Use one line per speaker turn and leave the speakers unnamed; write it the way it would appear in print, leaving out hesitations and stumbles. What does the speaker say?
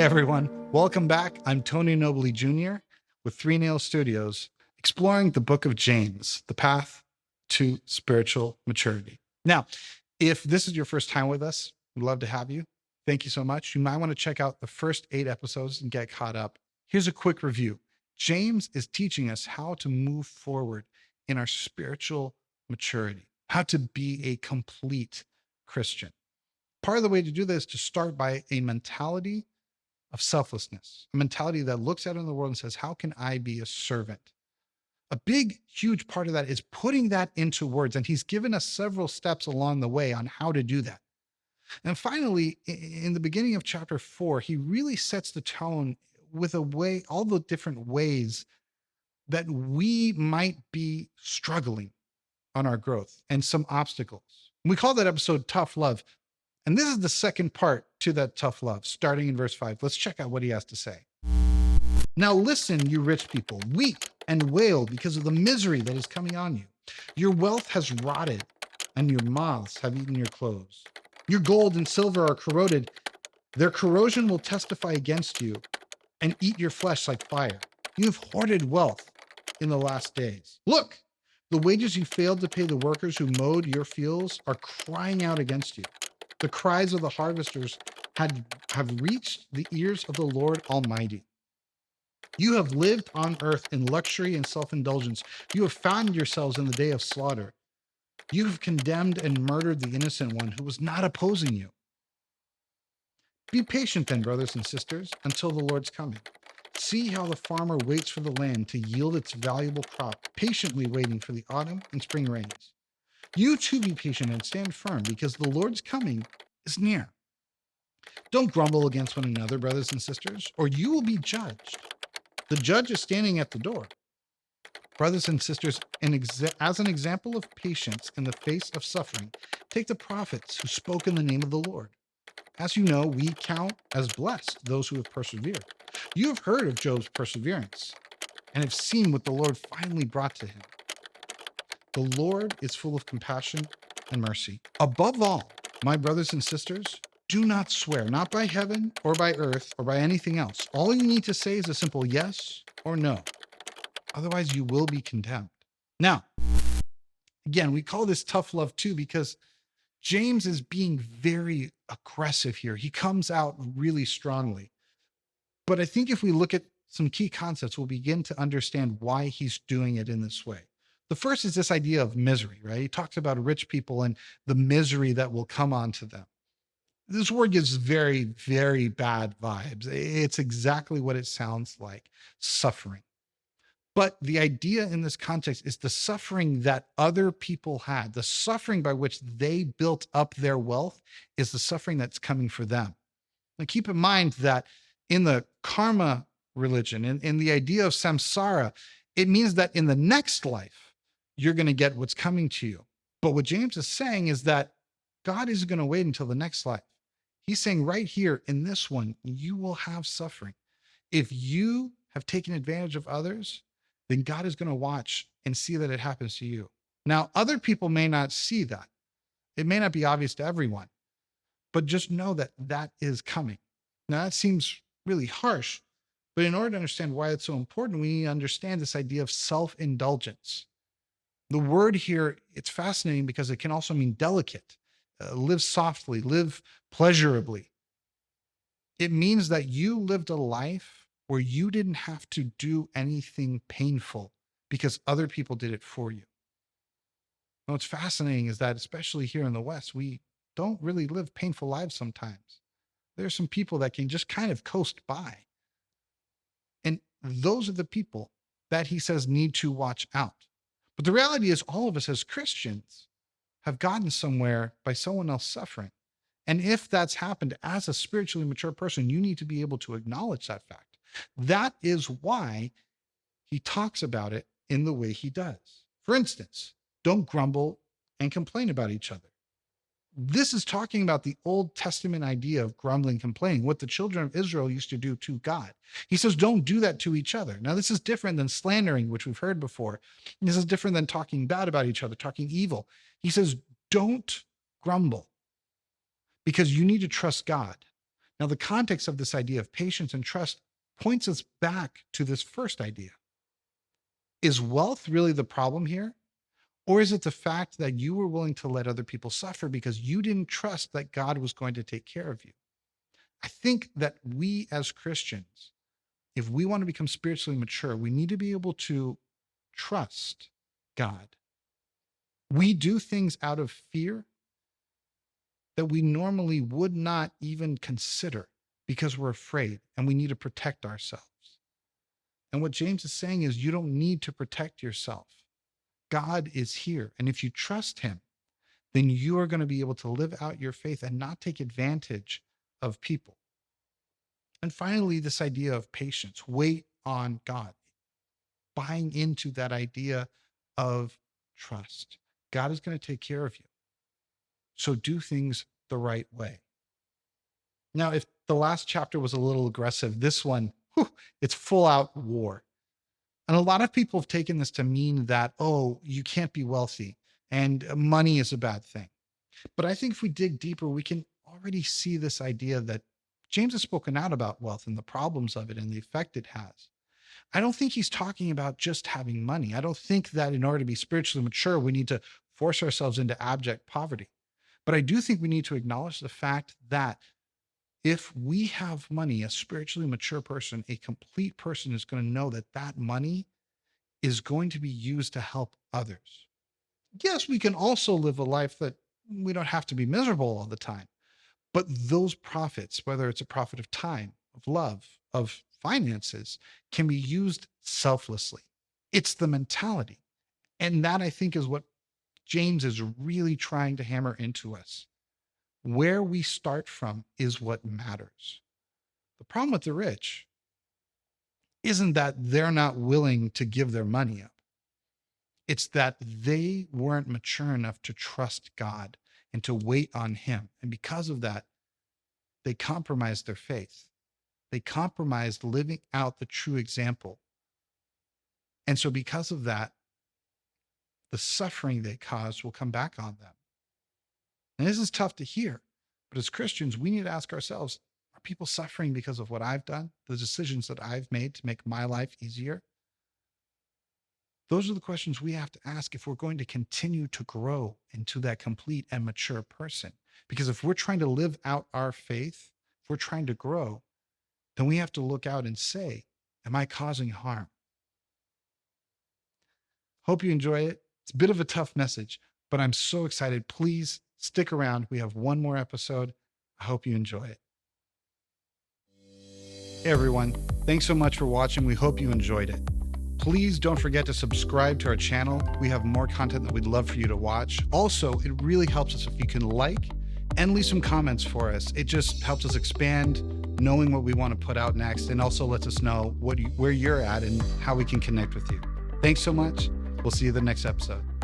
everyone, welcome back. I'm Tony Nobley Jr. with Three Nail Studios, exploring the book of James, the path to spiritual maturity. Now, if this is your first time with us, we'd love to have you. Thank you so much. You might want to check out the first 8 episodes and get caught up. Here's a quick review. James is teaching us how to move forward in our spiritual maturity, how to be a complete Christian. Part of the way to do this is to start by a mentality of selflessness, a mentality that looks out in the world and says, how can I be a servant? A big, huge part of that is putting that into words. And he's given us several steps along the way on how to do that. And finally, in the beginning of chapter 4, he really sets the tone with all the different ways that we might be struggling on our growth and some obstacles. We call that episode Tough Love. And this is the second part to that tough love, starting in verse 5. Let's check out what he has to say. Now listen, you rich people, weep and wail because of the misery that is coming on you. Your wealth has rotted, and your moths have eaten your clothes. Your gold and silver are corroded. Their corrosion will testify against you and eat your flesh like fire. You have hoarded wealth in the last days. Look, the wages you failed to pay the workers who mowed your fields are crying out against you. The cries of the harvesters have reached the ears of the Lord Almighty. You have lived on earth in luxury and self-indulgence. You have found yourselves in the day of slaughter. You have condemned and murdered the innocent one who was not opposing you. Be patient then, brothers and sisters, until the Lord's coming. See how the farmer waits for the land to yield its valuable crop, patiently waiting for the autumn and spring rains. You too be patient and stand firm, because the Lord's coming is near. Don't grumble against one another, brothers and sisters, or you will be judged. The judge is standing at the door. Brothers and sisters, as an example of patience in the face of suffering, take the prophets who spoke in the name of the Lord. As you know, we count as blessed those who have persevered. You have heard of Job's perseverance and have seen what the Lord finally brought to him. The Lord is full of compassion and mercy. Above all, my brothers and sisters, do not swear, not by heaven or by earth or by anything else. All you need to say is a simple yes or no. Otherwise, you will be condemned. Now, again, we call this tough love too because James is being very aggressive here. He comes out really strongly. But I think if we look at some key concepts, we'll begin to understand why he's doing it in this way. The first is this idea of misery, right? He talks about rich people and the misery that will come onto them. This word gives very, very bad vibes. It's exactly what it sounds like, suffering. But the idea in this context is the suffering that other people had, the suffering by which they built up their wealth is the suffering that's coming for them. Now keep in mind that in the karma religion, in the idea of samsara, it means that in the next life, you're going to get what's coming to you. But what James is saying is that God isn't going to wait until the next life. He's saying right here in this one, you will have suffering. If you have taken advantage of others, then God is going to watch and see that it happens to you. Now, other people may not see that. It may not be obvious to everyone, but just know that that is coming. Now, that seems really harsh, but in order to understand why it's so important, we need to understand this idea of self-indulgence. The word here, it's fascinating because it can also mean delicate, live softly, live pleasurably. It means that you lived a life where you didn't have to do anything painful because other people did it for you. Now, what's fascinating is that, especially here in the West, we don't really live painful lives sometimes. There are some people that can just kind of coast by. And those are the people that he says need to watch out. But the reality is all of us as Christians have gotten somewhere by someone else suffering. And if that's happened as a spiritually mature person, you need to be able to acknowledge that fact. That is why he talks about it in the way he does. For instance, don't grumble and complain about each other. This is talking about the Old Testament idea of grumbling, complaining, what the children of Israel used to do to God. He says, don't do that to each other. Now, this is different than slandering, which we've heard before. This is different than talking bad about each other, talking evil. He says, don't grumble because you need to trust God. Now, the context of this idea of patience and trust points us back to this first idea. Is wealth really the problem here? Or is it the fact that you were willing to let other people suffer because you didn't trust that God was going to take care of you? I think that we as Christians, if we want to become spiritually mature, we need to be able to trust God. We do things out of fear that we normally would not even consider because we're afraid and we need to protect ourselves. And what James is saying is you don't need to protect yourself. God is here. And if you trust him, then you are going to be able to live out your faith and not take advantage of people. And finally, this idea of patience, wait on God, buying into that idea of trust. God is going to take care of you. So do things the right way. Now, if the last chapter was a little aggressive, this one, it's full out war. And a lot of people have taken this to mean that, oh, you can't be wealthy and money is a bad thing. But I think if we dig deeper, we can already see this idea that James has spoken out about wealth and the problems of it and the effect it has. I don't think he's talking about just having money. I don't think that in order to be spiritually mature, we need to force ourselves into abject poverty. But I do think we need to acknowledge the fact that if we have money, a spiritually mature person, a complete person is going to know that that money is going to be used to help others. Yes, we can also live a life that we don't have to be miserable all the time. But those profits, whether it's a profit of time, of love, of finances, can be used selflessly. It's the mentality. And that, I think, is what James is really trying to hammer into us. Where we start from is what matters. The problem with the rich isn't that they're not willing to give their money up. It's that they weren't mature enough to trust God and to wait on him. And because of that, they compromised their faith. They compromised living out the true example. And so because of that, the suffering they caused will come back on them. And this is tough to hear, but as Christians, we need to ask ourselves, are people suffering because of what I've done, the decisions that I've made to make my life easier? Those are the questions we have to ask if we're going to continue to grow into that complete and mature person. Because if we're trying to live out our faith, if we're trying to grow, then we have to look out and say, am I causing harm? Hope you enjoy it. It's a bit of a tough message, but I'm so excited. Please stick around. We have one more episode. I hope you enjoy it. Hey everyone, thanks so much for watching. We hope you enjoyed it. Please don't forget to subscribe to our channel. We have more content that we'd love for you to watch. Also, it really helps us if you can like and leave some comments for us. It just helps us expand knowing what we want to put out next, and also lets us know where you're at and how we can connect with you. Thanks so much. We'll see you in the next episode.